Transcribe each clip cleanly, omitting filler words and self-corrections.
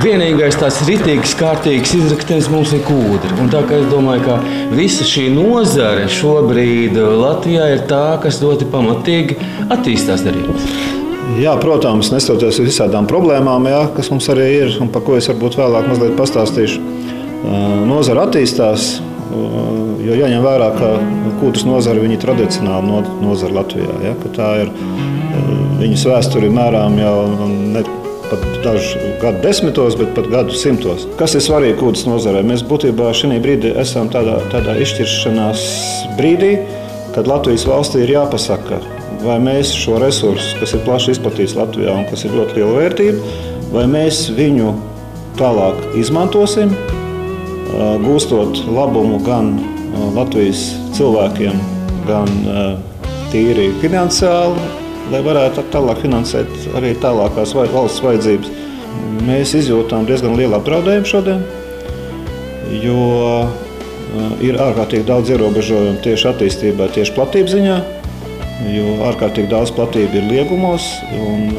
Vienīgais tāds ritīgs, kārtīgs izrakstens mums ir kūdra. Un tā kā es domāju, ka visa šī nozare šobrīd Latvijā ir tā, kas ļoti pamatīgi attīstās arī. Jā, protams, nestoties uz visādām problēmām, jā, kas mums arī ir, un par ko es varbūt vēlāk mazliet pastāstīšu. Nozara attīstās, jo jāņem vērā, ka kūdras nozara viņa tradicionāla nozara Latvijā. Ja, ka tā ir viņas vēsturi mērām jau ne pat dažu gadu desmitos, bet pat gadu simtos. Kas ir svarīgi kūdras nozarē? Mēs būtībā šī brīdī esam tādā izšķiršanās brīdī, kad Latvijas valstī ir jāpasaka, vai mēs šo resursu, kas ir plaši izplatīts Latvijā un kas ir ļoti liela vērtība, vai mēs viņu tālāk izmantosim, gūstot labumu gan Latvijas cilvēkiem, gan tīri finansiāli, lai varētu tālāk finansēt arī tālākās valsts vajadzības. Mēs izjūtām diezgan lielu apdraudējumu šodien, jo ir ārkārtīgi daudz ierobežojumu tieši attīstībā, tieši platības ziņā, jo ārkārtīgi daudz platība ir liegumos, un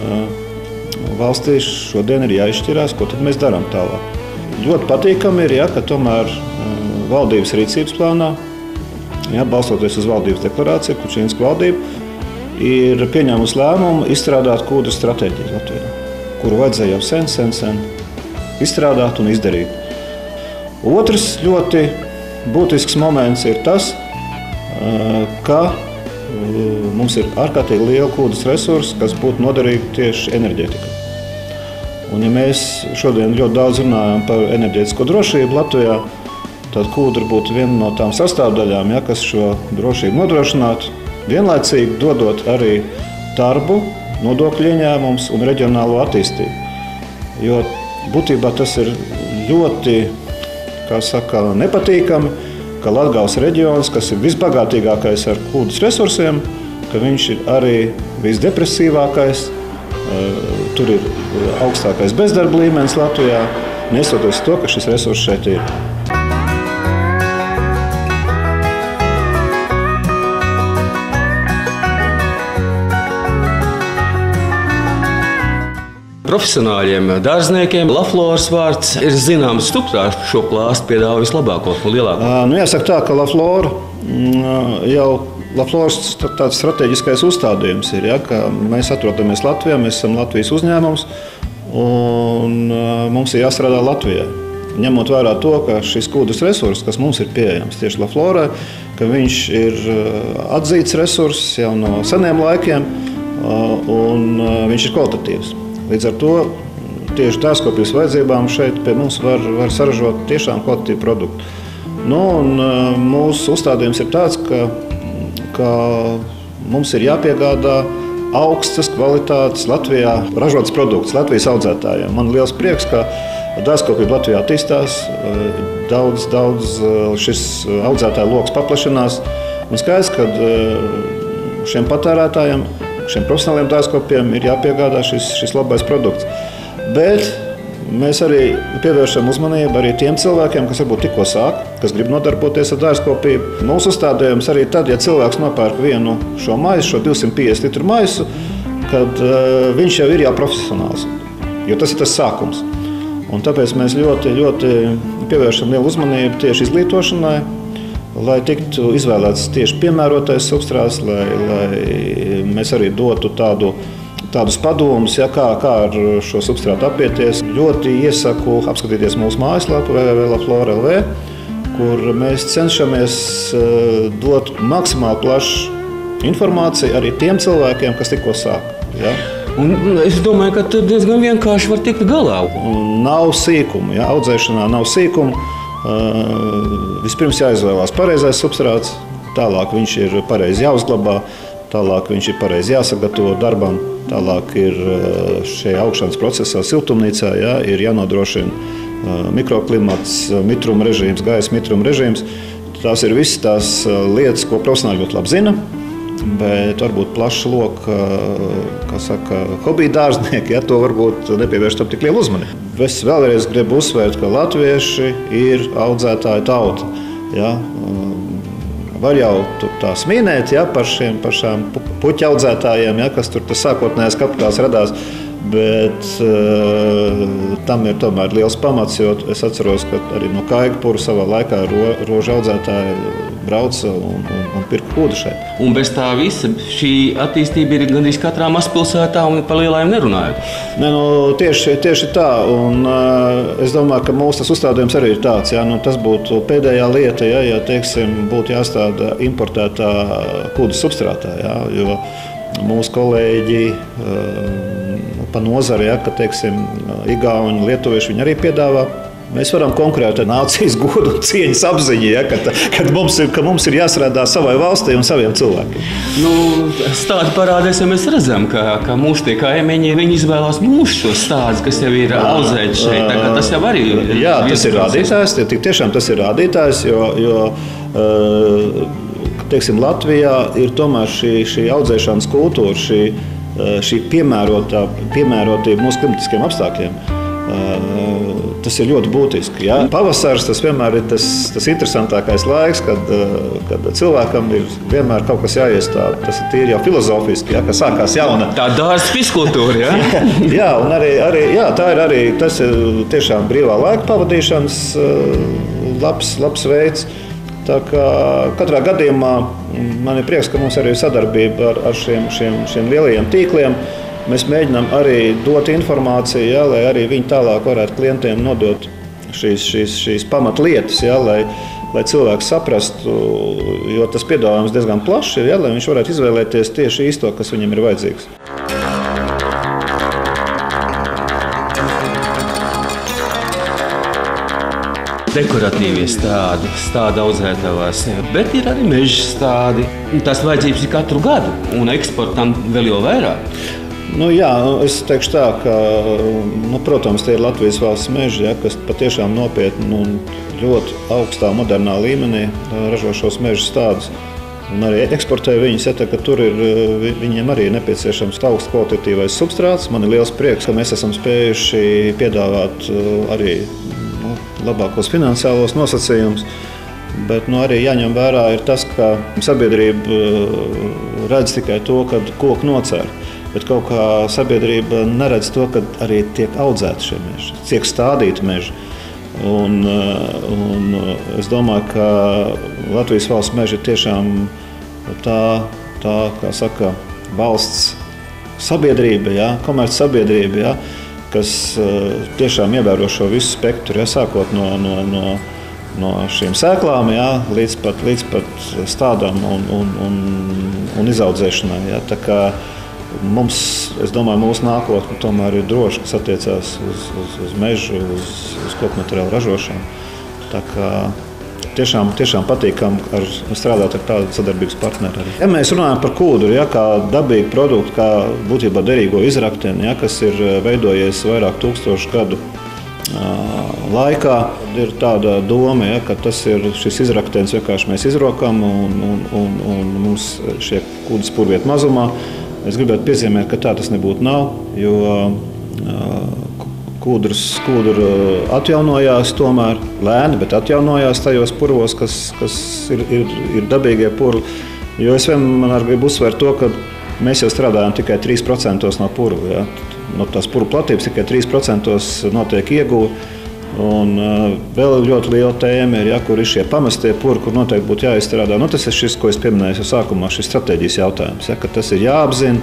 valstī šodien ir jāizšķirās, ko tad mēs darām tālāk. Ļoti patīkami ir, ja, ka tomēr valdības rīcības plānā, ja, balstoties uz valdības deklarāciju, Kučīnska valdība ir pieņēmusi lēmumu izstrādāt kūdras stratēģiju Latvijā, kuru vajadzēja jau sen izstrādāt un izdarīt. Otrs ļoti būtisks moments ir tas, ka mums ir ārkārtīgi liela kūdras resursi, kas būtu noderīgi tieši enerģētikai. Un ja mēs šodien ļoti daudz runājam par enerģētisko drošību Latvijā, tad kūdra būtu viena no tām sastāvdaļām, ja, kas šo drošību nodrošinātu, vienlaicīgi dodot arī darbu, nodokļu ieņēmumus un reģionālo attīstību. Jo būtībā tas ir ļoti, kā saka, nepatīkami, ka Latgales reģions, kas ir visbagātīgākais ar kūdras resursiem, ka viņš ir arī visdepresīvākais, tur ir augstākais bezdarba līmenis Latvijā, nestoties to, ka šis resurs šeit ir. Profesionāļiem, dārzniekiem Lafloras vārds ir zināms stuptā. Šo klāstu piedāvā vislabāko un lielāko. Jāsaka tā, ka Laflora jau Lafloras tāds strateģiskais uzstādījums ir, ja, ka mēs atrodamies Latvijā, mēs esam Latvijas uzņēmums un mums ir jāstrādā Latvijā. Ņemot vērā to, ka šis kūdras resurs, kas mums ir pieejams tieši Laflorai, ka viņš ir atzīts resurs jau no seniem laikiem un viņš ir kvalitatīvs. Līdz ar to tieši dārzkopības vajadzībām šeit pie mums var saražot tiešām kvalitatīvu produktu. Mūsu uzstādījums ir tāds, ka mums ir jāpiegādā augstas kvalitātes Latvijā ražotas produkts Latvijas audzētājiem. Man liels prieks, ka dārzkopība Latvijā attīstās, daudz šis audzētāju loks paplašinās. Un skaidrs, ka šiem patērētājiem, šiem profesionāliem dārzkopiem ir jāpiegādā šis labais produkts. Bet mēs arī pievēršam uzmanību arī tiem cilvēkiem, kas varbūt tikko sāk, kas grib nodarboties ar dārzkopību. Mūsu uzstādījums arī tad, ja cilvēks nopērk vienu šo maisu, šo 250 litru maisu, kad viņš jau ir profesionāls, jo tas ir tas sākums. Un tāpēc mēs ļoti pievēršam lielu uzmanību tieši izglītošanai, lai tiktu izvēlēts tieši piemērotais substrāts, lai mēs arī dotu tādus padomus, ja, kā ar šo substrātu apieties. Ļoti iesaku apskatīties mūsu mājaslapu www.laflora.lv, kur mēs cenšamies dot maksimāli plašu informāciju arī tiem cilvēkiem, kas tikko sāk. Ja. Un es domāju, ka tur diezgan vienkārši var tikt galā. Nav sīkumu, ja, audzēšanā nav sīkumu. Vispirms jāizvēlās pareizais substrāts, tālāk viņš ir pareizi jāuzglabā, tālāk viņš ir pareizi jāsagatavo darbam, tālāk ir šajā augšanas procesā siltumnīcā, ja, ir jānodrošina mikroklimats, mitruma režīms, gaisa mitruma režīms. Tās ir visas tās lietas, ko profesionāļi ļoti labi zina, bet varbūt plaša loka, kā saka, hobija dārznieki, ja, to varbūt nepievērš tam tik lielu uzmanību. Es vēlreiz gribu uzsvērt, ka latvieši ir audzētāju tauta. Ja. Var jau tā smīnēt, ja, par šiem pašām puķa audzētājiem, ja, kas tur tas sākotnējais kapitāls radās, Bet tam ir tomēr liels pamats, jo es atceros, ka arī no Kaigpura savā laikā rožu audzētāji brauca un pirka kūdu šeit. Un bez tā visa šī attīstība ir gandrīz katrā mazpilsētā un par lielajiem nerunājot. Ne, tieši tā, un es domāju, ka mūsu tas uzstādījums arī ir tāds, tas būtu pēdējā lieta, ja teiksim, būtu jāstāda importētā kūdas substrātā, jo mūsu kolēģi pa nozari, ka, teiksim, igauņi, lietuvieši, viņi arī piedāvā. Mēs varam konkurēt ar nācijas godu un cieņas apziņu, kad mums ir jāstrādā savai valstī un saviem cilvēkiem. Stādi parādēs, ja mēs redzam, ka mūsu tie kaimiņi, viņi izvēlās mūsu šos stādus, kas jau ir audzēti šeit. Tas jau arī ir. Jā, tas ir rādītājs, tiešām tas ir rādītājs, jo teiksim, Latvijā ir tomēr šī audzēšanas kultūra, šī piemērotība mūsu klimatiskiem apstākļiem. Tas ir ļoti būtiski. Ja? Pavasaris tas vienmēr ir tas interesantākais laiks, kad cilvēkam ir vienmēr kaut kas jāiestāda. Tas ir tīri jau filozofiski, ka sākās jauna. Tā dārza fiskultūra, ja? Jā, un tas ir tiešām brīvā laika pavadīšanas labs veids. Tā kā katrā gadījumā man ir prieks, ka mums arī ir sadarbība ar šiem lielajiem tīkliem. Mēs mēģinām arī dot informāciju, lai arī viņi tālāk varētu klientiem nodot šīs pamatlietas, lai cilvēks saprastu, jo tas piedāvājums diezgan plašs ir, lai viņš varētu izvēlēties tieši īsto, kas viņam ir vajadzīgs. Dekoratīvie stādi, stāda audzētavās, bet ir arī meža stādi. Tās vajadzības ir katru gadu, un eksportam vēl jau vairāk. Es teikšu tā, ka, protams, tie ir Latvijas valsts meži, kas patiešām nopietni un ļoti augstā modernā līmenī ražo šos meža stādus. Un arī eksportē viņus, ka tur viņiem arī ir nepieciešams augsts kvalitatīvais substrāts. Man ir liels prieks, ka mēs esam spējuši piedāvāt arī labākos finansiālos nosacījumus, bet arī jāņem vērā ir tas, ka sabiedrība redz tikai to, kad koku nocērt, bet kaut kā sabiedrība neredz to, ka arī tiek audzēti šie meži, tiek stādīti meži. Un es domāju, ka Latvijas valsts meži ir tiešām tā kā saka, valsts sabiedrība, komerc sabiedrība, kas tiešām ievēro šo visu spektru, sākot no šīm sēklām, līdz pat stādām un izaudzēšanai. Tā kā es domāju, mūsu nākotne tomēr ir droša, kas attiecās uz mežu, uz koku materiālu ražošanu. Tā kā tiešām patīkam strādāt ar tādu sadarbības partneri arī. Ja mēs runājam par kūdru, kā dabīgu produktu, kā būtībā derīgo izrakteni, kas ir veidojies vairāk tūkstošu gadu laikā, ir tāda doma, ka tas ir šis izraktenis vienkārši mēs izrokam un mums šie kūdas purviet mazumā. Es gribētu piezīmēt, ka tā tas nebūtu nav, jo kūdra atjaunojās tomēr lēni, bet atjaunojās tajos purvos, kas ir dabīgie purvi. Jo es vienmēr gribu uzsvērt to, ka mēs jau strādājam tikai 3% no purvu. No tās purvu platības tikai 3% notiek ieguve. Un vēl ļoti liela tēma ir, kur ir šie pamestie purvi, kur noteikti būtu jāizstrādā. Tas ir šis, ko es pieminēju jau sākumā, šis stratēģijas jautājums, ka tas ir jāapzina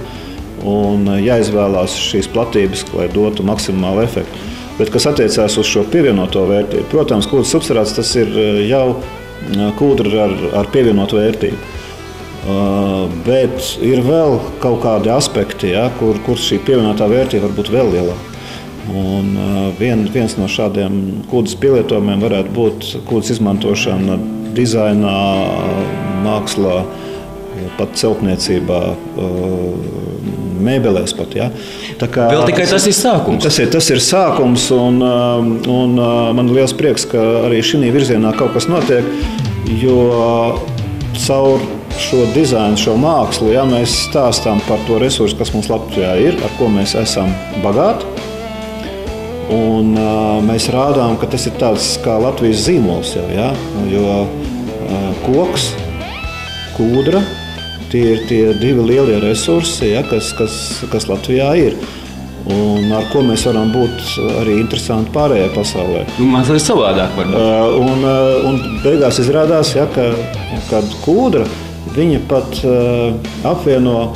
un jāizvēlās šīs platības, lai dotu maksimālu efektu. Bet, kas attiecās uz šo pievienoto vērtību, protams, kūdas substrāts tas ir jau kūdra ar pievienotu vērtību. Bet ir vēl kaut kādi aspekti, kur šī pievienotā vērtība var būt vēl lielāka. Un viens no šādiem kūdas pielietojumiem varētu būt kūdas izmantošana dizainā, mākslā, pat celtniecībā, mēbelēs pat. Tā kā, vēl tikai tas ir sākums. Tas ir sākums, un man ir liels prieks, ka arī šī virzienā kaut kas notiek, jo caur šo dizainu, šo mākslu, mēs stāstām par to resursu, kas mums Latvijā ir, ar ko mēs esam bagāti. Un mēs rādām, ka tas ir tāds kā Latvijas zīmols jau, jo koks, kūdra, tie ir tie divi lielie resursi, kas Latvijā ir. un ar ko mēs varam būt arī interesanti pārējai pasaulē. Mazliet savādāk varbūt. Un beigās izrādās, ja, ka kūdra, viņa pat apvieno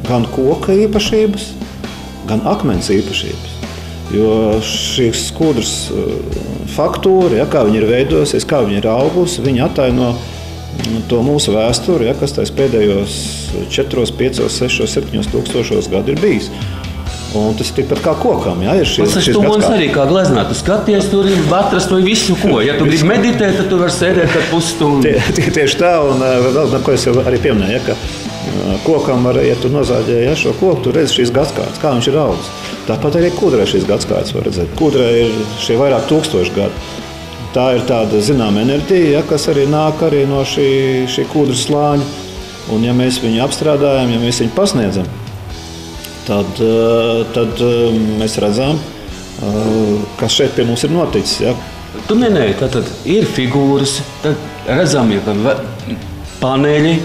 gan koka īpašības, gan akmens īpašības. Jo šīs kūdras faktūra, ja, kā viņa ir veidojusies, kā viņa ir augusi, viņa attaino to mūsu vēsturi, ja, kas tais pēdējos 4, 5, 6, 7 tūkstošos gadu ir bijis. Un tas ir tikpat kā kokam, ja, ir šis gadskārts. Arī kā gleznā, tu skaties, tur ir vatras, to visu ko. Ja tu gribi meditēt, tad tu vari sēdēt ar pusstundu. Tieši tā, un vēl, ko es jau arī pieminēju, ja, ka kokam var, ja tu nozāģē, ja, šo koku, tu redzi šīs gadskārts, kā viņš ir audzis. Tāpat arī kūdrē šīs gadskārts var redzēt. Kūdrē ir šie vairāk tūkstoši gadu. Tā ir tāda zināma enerģija, ja, kas arī nāk arī no šī kūdras slāņa. Un ja mēs viņu apstrādājam, ja mēs viņu pasniedzam, tad mēs redzam, kas šeit pie mums ir noticis. Ja. Tu minēji, tātad ir figūras, tad redzami paneļi,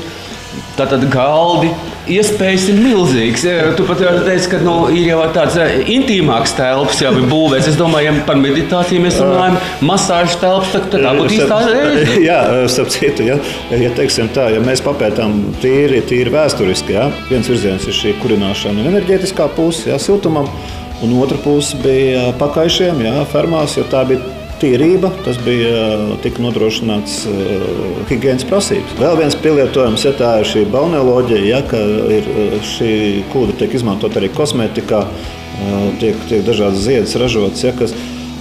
tātad galdi. Iespējas ir milzīgas. Tu pat teici, ka ir jau tāds intīmāks telpas jau ir būvēts. Es domāju, ja par meditāciju mēs runājam, masāžu telpas, tad tā būtu īstā reize. Jā, starp citu, ja teiksim tā, ja mēs papētām tīri vēsturiski, ja, viens virziens ir šī kurināšana un enerģētiskā puse, ja, siltumam, un otra puse bija pakaišiem, ja, fermās, jo tā bija tīrība, tas tika nodrošināts higienas prasības. Vēl viens pielietojums, ja tā ir šī balneoloģija, ja, ka šī kūdra tiek izmantot arī kosmētikā, tiek dažādas ziedas ražotas, ja,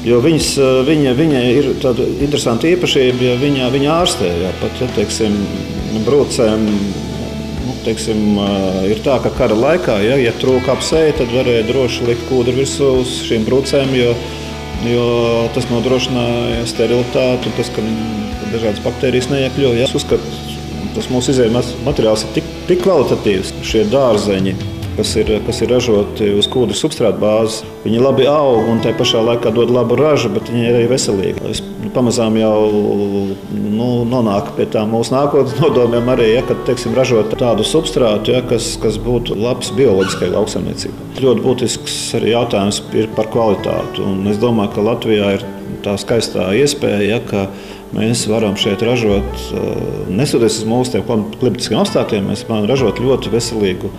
jo viņa ir tāda interesanta īpašība, ja viņa ārstē, ja, pat, ja, teiksim, brūcēm, teiksim, ir tā, ka kara laikā, ja trūka apseja, tad varēja droši likt kūdru virsū uz šīm brūcēm, jo tas nodrošināja sterilitāti un tas, ka dažādas baktērijas neiekļuva. Ja. Es uzskatu, tas mūsu izējuma materiāls ir tik kvalitatīvs. Šie dārzeņi, kas ir ražoti uz kūdras substrāta bāzes, viņi labi aug un tai pašā laikā dod labu ražu, bet viņi ir arī veselīgi. Es pamazām jau nonāku pie tām mūsu nākotnes nodomiem arī, ja, kad, teiksim, ražot tādu substrātu, ja, kas būtu labs bioloģiskai lauksaimniecībai. Ļoti būtisks arī jautājums ir par kvalitāti. Un es domāju, ka Latvijā ir tā skaistā iespēja, ja, ka mēs varam šeit ražot, nesoties uz mūsu klimatiskiem apstākļiem, mēs varam ražot ļoti veselīgu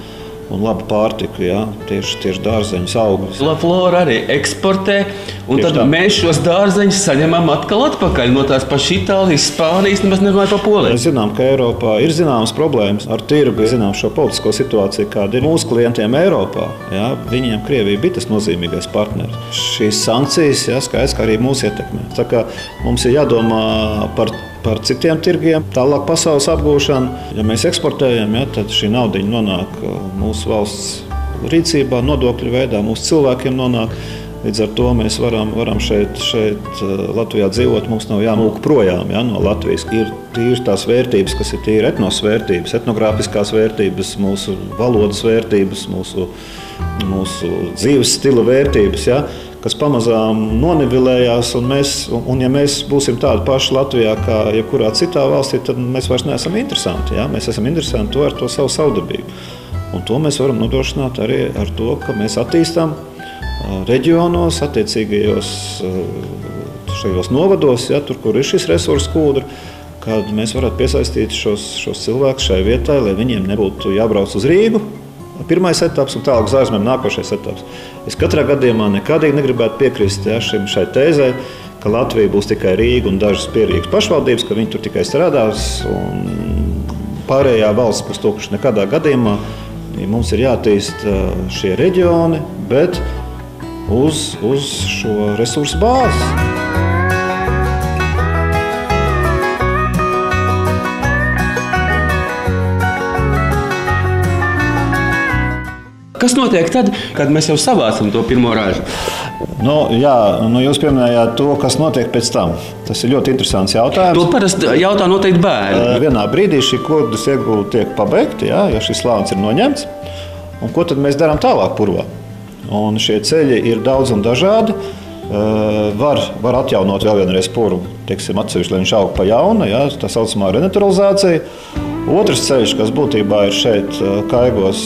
un labu pārtiku, ja, tieši dārzeņus, augļus. Laflora arī eksportē, un tad mēs šos dārzeņus saņemam atkal atpakaļ no tās pašas Itālijas, Spānijas, nemaz nerunāju par Poliju. Mēs zinām, ka Eiropā ir zināmas problēmas ar tirgu, zinām šo politisko situāciju, kāda ir mūsu klientiem Eiropā. Ja, viņiem Krievija bija tas nozīmīgais partneris. Šīs sankcijas, ja, skaidrs, ka arī mūs ietekmē. Tā kā mums ir jādomā par citiem tirgiem, tālāk pasaules apgūšanu. Ja mēs eksportējam, ja, tad šī naudiņa nonāk mūsu valsts rīcībā, nodokļu veidā, mūsu cilvēkiem nonāk. Līdz ar to mēs varam šeit Latvijā dzīvot, mums nav jāmūk projām, ja, no Latvijas. Ir tīri tās vērtības, kas ir tīri etnosvērtības, etnogrāfiskās vērtības, mūsu valodas vērtības, mūsu dzīves stila vērtības, ja, kas pamazām nonivelējās, un ja mēs būsim tādi paši Latvijā kā jebkurā citā valstī, tad mēs vairs neesam interesanti. Ja? Mēs esam interesanti ar to savu savdabību. Un to mēs varam nodrošināt arī ar to, ka mēs attīstām reģionos, attiecīgajos šajos novados, ja, tur, kur ir šis resursu kūdra, kad mēs varētu piesaistīt šos cilvēkus šai vietai, lai viņiem nebūtu jābrauc uz Rīgu. Pirmais etaps un tālāk uz ārzemēm nākošais etaps. Es katrā gadījumā nekādīgi negribētu piekrist, ja, šai tēzē, ka Latvija būs tikai Rīga un dažas pierīgas pašvaldības, ka viņi tur tikai strādās un pārējā valsts būs tukša. Nekādā gadījumā mums ir jātīst šie reģioni, bet uz šo resursu bāzes. Kas notiek tad, kad mēs jau savācam to pirmo ražu? Jūs pieminējāt to, kas notiek pēc tam. Tas ir ļoti interesants jautājums. To parasti jautā noteikti bērni. Vienā brīdī šī kūdras iegūle tiek pabeigta, ja šis slānis ir noņemts. Un ko tad mēs darām tālāk purvā? Un šie ceļi ir daudz un dažādi. Var atjaunot vēl vienreiz purvu, teiksim, atsevišķi, lai viņš aug pa jaunu, ja, tā saucamā renaturalizācija. Otrs ceļš, kas būtībā ir šeit Kaigos,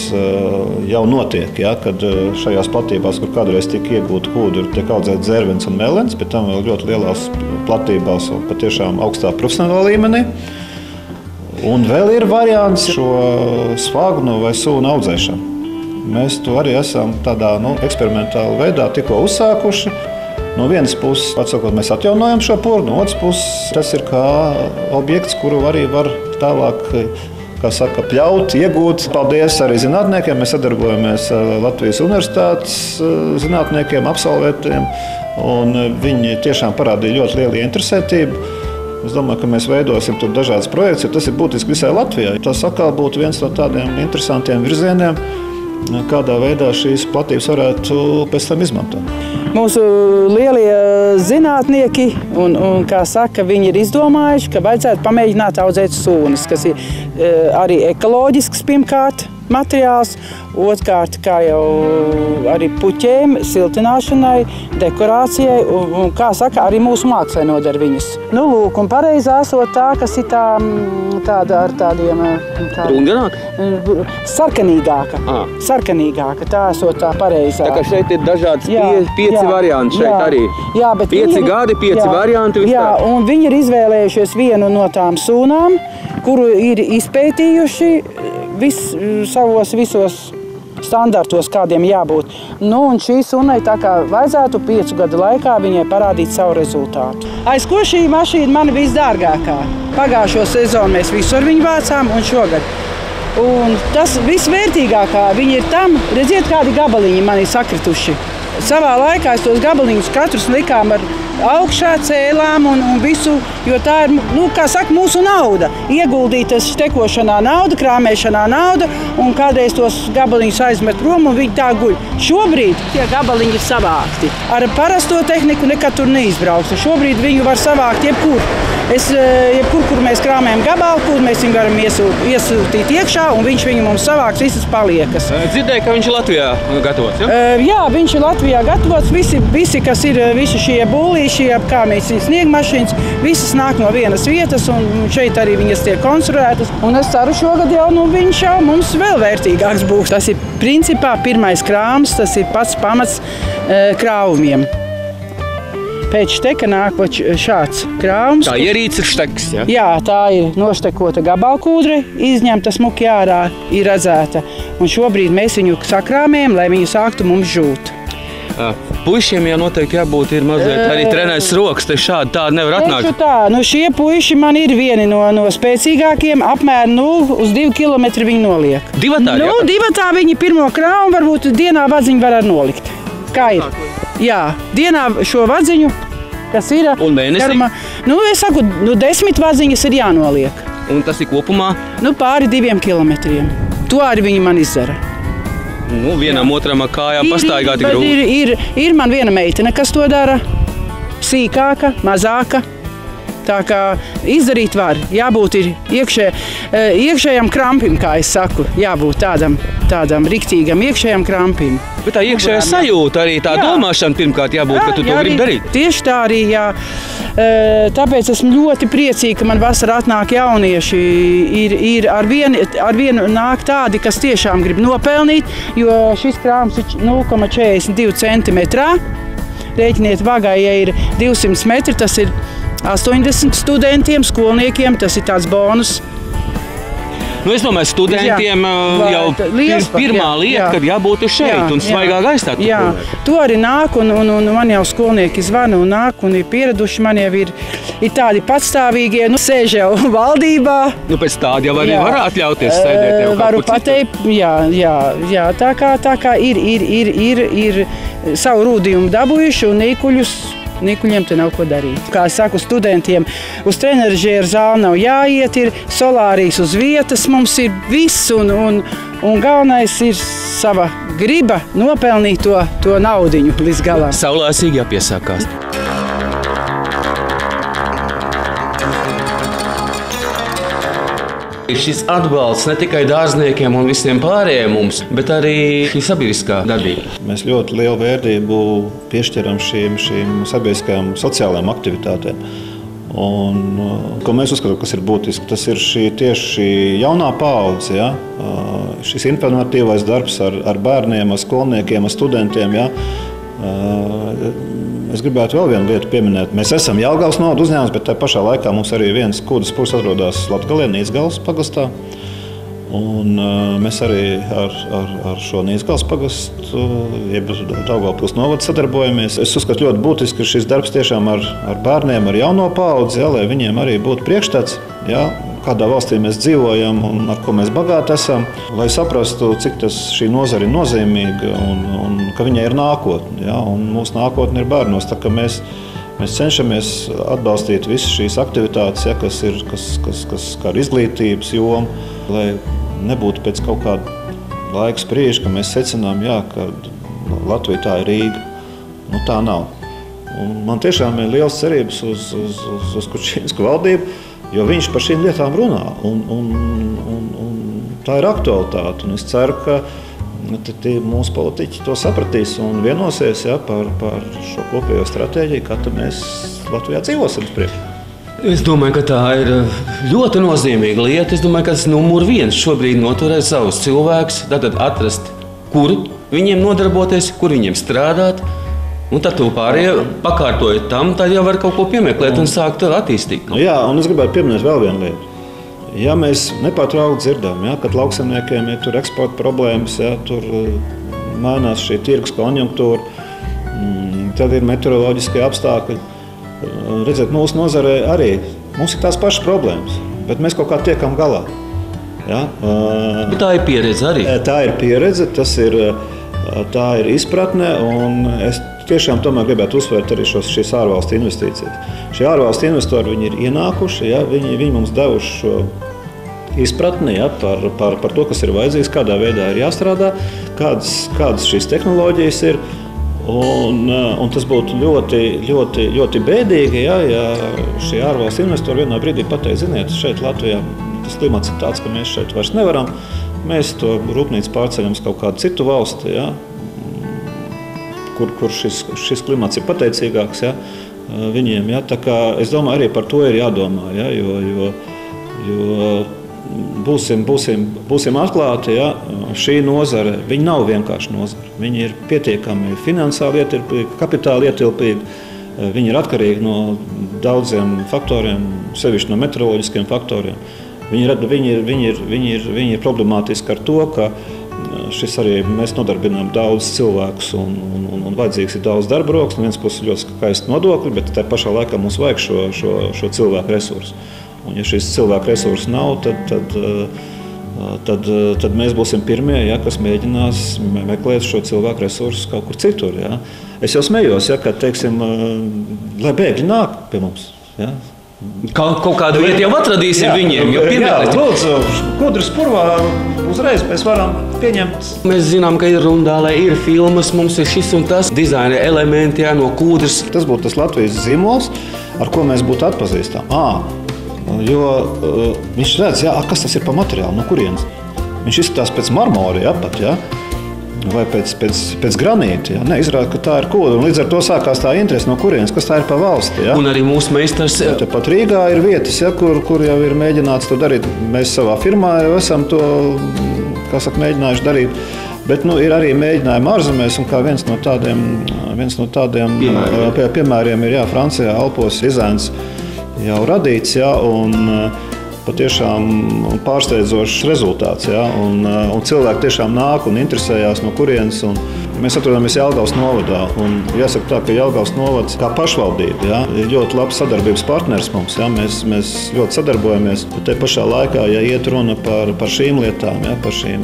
jau notiek, ja, kad šajās platībās, kur kādreiz tika iegūta kūdra, tiek audzēts dzērvens un melens, bet tam vēl ļoti lielās platībās un patiešām augstā profesionālā līmenī. Un vēl ir variants šo svagnu vai sūnu audzēšanu. Mēs to arī esam tādā eksperimentālā veidā tikko uzsākuši. No vienas puses, atsakot, mēs atjaunojam šo purvu, no otras puses tas ir kā objekts, kuru arī var tālāk, kā saka, pļaut, iegūt. Paldies arī zinātniekiem. Mēs sadarbojamies ar Latvijas universitātes zinātniekiem, absolventiem, un viņi tiešām parādīja ļoti lielu interesētību. Es domāju, ka mēs veidosim tur dažādas projekts, jo tas ir būtiski visai Latvijai. Tas atkal būtu viens no tādiem interesantiem virzieniem, kādā veidā šīs platības varētu pēc tam izmantot. Mūsu lielie zinātnieki, kā saka, viņi ir izdomājuši, ka vajadzētu pamēģināt audzēt sūnas, kas ir arī ekoloģisks pirmkārt materiāls, otrkārt, kā jau arī puķēm, siltināšanai, dekorācijai un kā saka, arī mūsu mākslē nodara viņas. Nu, lūk, un pareizā esot tā, kas ir tāda ar tādiem... Brūnganāka? Sarkanīgāka. Sarkanīgāka, tā esot tā pareizā. Tā kā šeit ir dažādas pieci varianti šeit arī. Jā, bet 5 gadi, 5 varianti. Jā, un viņi ir izvēlējušies vienu no tām sūnām, kuru ir izpētījuši visos standartos, kādiem jābūt. Nu, un šī sunai tā kā vajadzētu 5 gadu laikā viņai parādīt savu rezultātu. Aiz ko šī mašīna man ir visdārgākā? Pagājušo sezonu mēs visu ar viņu vācām un šogad. Un tas visvērtīgākā viņa ir tam, redziet, kādi gabaliņi man ir sakrituši. Savā laikā es tos gabaliņus katrus likām ar augšā cēlām un visu, jo tā ir, kā saka, mūsu nauda. Ieguldītas štekošanā nauda, krāmēšanā nauda, un kādreiz tos gabaliņus aizmet prom un viņi tā guļ. Šobrīd tie gabaliņi ir savākti. Ar parasto tehniku nekad tur neizbrauktu. Šobrīd viņu var savākt jebkur. Kur mēs krāmējam gabalku, mēs viņu varam iesūtīt iekšā, un viņš viņu mums savāks visas paliekas. Dzirdēju, ka viņš ir Latvijā gatavots, ja? Jā, viņš ir Latvijā gatavots. Visi kas ir, visi šie būlīši, kā mēs sniegmašīnas, visas nāk no vienas vietas, un šeit arī viņas tiek konstruētas. Un es ceru, šogad jau viņš jau mums vēl vērtīgāks būs. Tas ir principā pirmais krāms, tas ir pats pamats krāvumiem. Pēc šteka nāk šāds krāvums. Tā ierīce ir šteks, ja? Jā, tā ir noštekota gabalkūdre, izņemta smuki ārā, ir redzēta. Un šobrīd mēs viņu sakrāmējam, lai viņu sāktu mums žūt. Puišiem jau noteikti jābūt ir mazliet arī trenēs rokas, te šādi tādi nevar atnākt. Tieši tā, šie puiši man ir vieni no spēcīgākiem, apmēram 0 uz 2 kilometri viņi noliek. Divatā, jā? Divatā viņi pirmo krāvu varbūt dienā vadziņu var arī nolikt. Kā ir? Jā, dienā šo vadziņu, kas ir... Un mēnesī? Es saku, 10 vadziņas ir jānoliek. Un tas ir kopumā? Pāri 2 kilometriem. To arī viņi man izdara. Vienam otram kājā pastaigā tik grūti. Ir man viena meitene, kas to dara. Sīkāka, mazāka. Tā kā izdarīt var, jābūt ir iekšējam krampim, kā es saku, jābūt tādam riktīgam iekšējam krampim. Bet tā iekšējā sajūta arī tā domāšana pirmkārt jābūt, ka tu to gribi darīt. Tieši tā arī, jā. Tāpēc esmu ļoti priecīga, ka man vasarā atnāk jaunieši. Ir ar vienu nāk tādi, kas tiešām grib nopelnīt, jo šis krāms ir 0,42 centimetrā. Rēķiniet vagai, ja ir 200 metri, tas ir 80 studentiem, skolniekiem, tas ir tāds bonus. Es domāju, studentiem jau pirmā lieta, kad jābūt šeit un svaigā gaisā. Jā, to arī nāk, un man jau skolnieki zvana un nāk, un ir pieraduši. Man jau ir tādi patstāvīgie, sēž jau valdībā. Pēc tādi jau arī var atļauties sēdēt jau varu pateikt, jā, tā kā ir savu rūdījumu dabūjuši un nīkuļiem te nav ko darīt. Kā es saku studentiem, uz treneržieru zāli nav jāiet, ir solārijas uz vietas, mums ir viss un galvenais ir sava griba nopelnīt to naudiņu līdz galam. Saulēcīgi jāpiesākās. Šis atbalsts ne tikai dārzniekiem un visiem pārējiem mums, bet arī šī sabiedriskā darbība. Mēs ļoti lielu vērtību piešķiram šīm sabiedriskajām sociālajām aktivitātēm. Un, ko mēs uzskatām, kas ir būtiski, tas ir tieši jaunā paudze, ja? Šis informatīvais darbs ar bērniem, ar skolniekiem, ar studentiem. Ja? Es gribētu vēl vienu lietu pieminēt. Mēs esam Jelgavas novada uzņēmums, bet tajā pašā laikā mums arī viens kūdas purs atrodas Latgalē, Nīcgalas pagastā. Un mēs arī ar šo Nīcgalas pagastu, jeb Daugavpils novadu sadarbojamies. Es uzskatu ļoti būtiski, ka šis darbs tiešām ar bērniem, ar jauno paudzi, ja, lai viņiem arī būtu priekšstats, ja, kādā valstī mēs dzīvojam un ar ko mēs bagāti esam, lai saprastu, cik šī nozara ir nozīmīga un ka viņai ir nākotne. Ja, un mūsu nākotne ir bērnos, tā ka mēs cenšamies atbalstīt visas šīs aktivitātes, ja, kas kā izglītības joma, lai nebūtu pēc kaut kāda laika sprieža, ka mēs secinām, jā, ka Latvija tā ir Rīga. Nu, tā nav. Un man tiešām ir liels cerības uz Kučīnsku valdību, jo viņš par šīm lietām runā. Un tā ir aktualitāte. Un es ceru, ka mūsu politiķi to sapratīs un vienosies, ja, par šo kopējo stratēģiju, kā mēs Latvijā dzīvosim uz priekšu. Es domāju, ka tā ir ļoti nozīmīga lieta. Es domāju, ka tas numur viens šobrīd noturēt savus cilvēkus, tātad atrast, kur viņiem nodarboties, kur viņiem strādāt. Un tad to pārējie pakārtojot tam, tad jau var kaut ko piemeklēt un sākt attīstīt. Jā, un es gribētu pieminēt vēl vienu lietu. Ja mēs nepārtraukti dzirdam, ja, kad lauksaimniekiem ir tur eksporta problēmas, ja, tur mainās šī tirgus konjunktūra, tad ir meteoroloģiskie apstākļi. Redziet, mūsu nozarē arī mums ir tās pašas problēmas, bet mēs kaut kā tiekam galā. Ja? Bet tā ir pieredze arī. Tā ir pieredze, tā ir izpratne, un es tiešām tomēr gribētu uzsvērt arī šīs ārvalstu investīcijas. Šie ārvalstu investori, viņi ir ienākuši, ja? Viņi mums devuši šo izpratni, ja? par to, kas ir vajadzīgs, kādā veidā ir jāstrādā, kādas šīs tehnoloģijas ir. Un tas būtu ļoti bēdīgi, ja šie ārvalstu investori vienā brīdī pateiks, ziniet, šeit Latvijā tas klimats ir tāds, ka mēs šeit vairs nevaram. Mēs to rūpnīcu pārceļam uz kaut kādu citu valsti, ja, kur šis klimats ir pateicīgāks, ja, viņiem. Ja. Tā kā es domāju, arī par to ir jādomā, ja, jo būsim atklāti, ja, šī nozare, viņa nav vienkārši nozare. Viņa ir pietiekami finansiāli ietilpīga, kapitāli ietilpīga. Viņa ir atkarīga no daudziem faktoriem, sevišķi no meteoroloģiskiem faktoriem. Viņa ir problemātiska ar to, ka šis arī mēs nodarbinām daudz cilvēkus un vajadzīgs ir daudz darba rokas. No vienas puses ļoti skaisti nodokļi, bet tā pašā laikā mums vajag šo cilvēku resursu. Un ja šis cilvēku resursu nav, tad mēs būsim pirmie, ja, kas mēģinās meklēt šo cilvēku resursu kaut kur citur. Ja. Es jau smējos, ja, ka, teiksim, lai bēgļi nāk pie mums. Ja. Kaut kādu vietu jau atradīsim viņiem. Lūdzu, Kūdras purvā uzreiz mēs varam pieņemt. Mēs zinām, ka ir Rundālē, ir filmas, mums ir šis un tas dizaina elementi, jā, no Kūdras. Tas būtu tas Latvijas zīmols, ar ko mēs būtu atpazīstami. Jo viņš redz, jā, kas tas ir pa materiālu, no kurienes. Viņš izskatās pēc marmora, jā, pat, jā, vai pēc granīta. Jā. Neizrāda, ka tā ir Kūdra. Līdz ar to sākās tā interese, no kurienes, kas tā ir pa valsti. Jā. Un arī mūsu meistars. Pat Rīgā ir vietas, jā, kur jau ir mēģināts to darīt. Mēs savā firmā jau esam to, mēģinājuši darīt. Bet ir arī mēģinājumi ārzemēs, un kā viens no tādiem piemēriem ir, jā, Francijā, Alpos Izēns jau radīts, jā, un patiešām pārsteidzošs rezultāts, jā, un cilvēki tiešām nāk un interesējās, no kurienes, un mēs atrodamies Jelgavas novadā, un jāsaka tā, ka Jelgavas novads kā pašvaldība, jā, ir ļoti labs sadarbības partners mums, jā, mēs ļoti sadarbojamies, bet te pašā laikā, ja iet runa par šīm lietām, jā, par šīm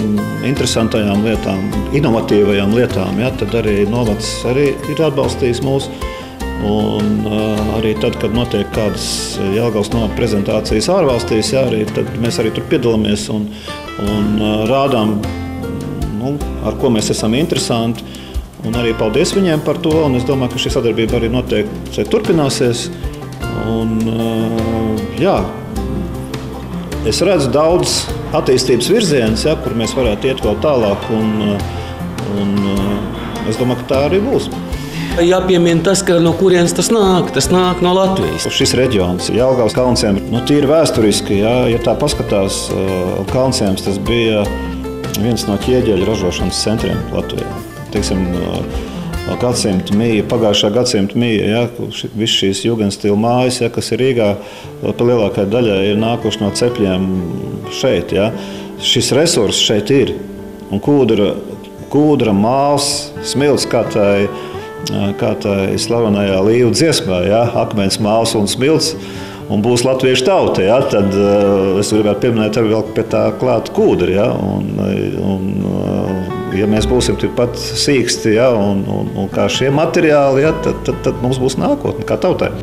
interesantajām lietām, inovatīvajām lietām, jā, tad arī novads arī ir atbalstījis mūsu. Un arī tad, kad notiek kādas Jelgavas novada prezentācijas ārvalstīs, jā, tad mēs arī tur piedalāmies un rādām, ar ko mēs esam interesanti. Un arī paldies viņiem par to. Un es domāju, ka šī sadarbība arī noteikti turpināsies. Un, jā, es redzu daudz attīstības virzienas, jā, kur mēs varētu iet vēl tālāk. Un es domāju, ka tā arī būs. Jāpiemina tas, ka no kurienes tas nāk. Tas nāk no Latvijas. Šis reģions, Jelgavas Kalnciem, tīri vēsturiski, ja tā paskatās, Kalnciems tas bija viens no ķieģeļu ražošanas centriem Latvijā. Teiksim, gadsimta mīja, pagājušā gadsimta mīja, viss šīs jugendstila mājas, kas ir Rīgā, pa lielākai daļai ir nākuši no cepļiem šeit. Šis resurss šeit ir. Un kūdra, māls, smilts, kā tai slavenajā Līvu dziesmā, akmens, māls un smilts, un būs latviešu tauta, tad es gribētu pieminēt arī vēl pie tā klāt kūdra, ja mēs būsim tikpat sīksti, un kā šie materiāli, tad mums būs nākotne kā tautai.